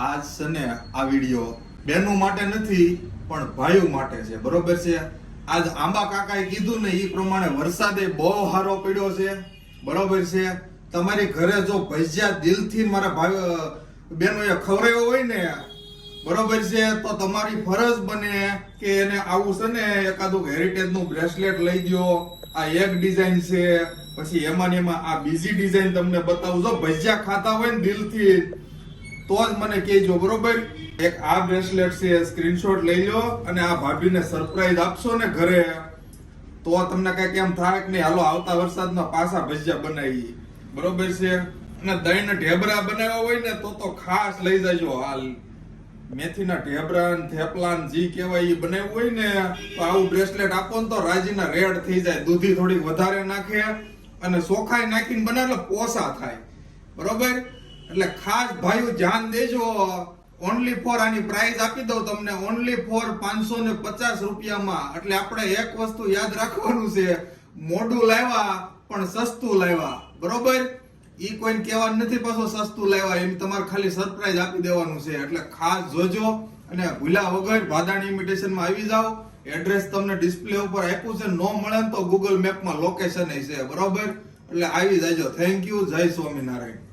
આજ છે ને આ વિડીયો બહેનો માટે નથી પણ ભાઈઓ માટે છે, બરોબર છે. આજ આંબા કાકાએ કીધું ને એ પ્રમાણે વરસાદે બહુ સારો પડ્યો છે, બરોબર છે. તમારી ઘરે જો ભજીયા દિલથી મારા ભાઈ બહેનોએ ખવડાવ્યો હોય ને, બરોબર છે, તો તમારી ફરજ બને કે એને આવું છે ને એકાદું હેરિટેજ નું બ્રેસલેટ લઈ દો. આ એક ડિઝાઇન છે, પછી એમાં આ બીજી ડિઝાઇન તમને બતાવું. જો ભજીયા ખાતા હોય ને દિલથી તો જ મને કહેજો, બરોબર. એક આ બ્રેસલેટ છે, સ્ક્રીનશોટ લઈ લો અને આ ભાભીને સરપ્રાઈઝ આપશો ને ઘરે, તો તમને કઈક એમ થાય કે નહીં હાલો આવતા વરસાદમાં પાછા ભજીયા બનાવી, બરોબર છે. અને દહીં ઢેબરા બનાવ્યા હોય ને તો ખાસ લઈ જજો. હાલ મેથીના ઢેબરા થેપલા જી કહેવાય એ બનાવ્યું હોય ને તો આવું બ્રેસલેટ આપો ને તો રાજીના રેડ થઈ જાય. દૂધી થોડીક વધારે નાખે અને ચોખાઈ નાખીને બનાવે પોસા થાય, બરોબર. એટલે ખાસ ભાઈઓ ધ્યાન દેજો. ઓનલી ફોર આની પ્રાઇસ આપી દઉં તમને, ઓનલી ફોર 550 રૂપિયામાં. એટલે આપણે એક વસ્તુ યાદ રાખવાનું છે, મોડું લાવ્યા પણ સસ્તું લાવ્યા, બરોબર. ઈ કોઈને કહેવાનું નથી પાછો સસ્તું લાવ્યા, એમ તમારે ખાલી સરપ્રાઈઝ આપી દેવાનું છે. એટલે ખાસ જોજો અને ભૂલા વગર ભાદાણી ઇમિટેશનમાં આવી જાઓ. એડ્રેસ તમને ડિસ્પ્લે ઉપર આપ્યું છે, નો મળે તો ગૂગલ મેપમાં લોકેશન છે, બરોબર. એટલે આવી જાજો. Thank you. જય સ્વામિનારાયણ.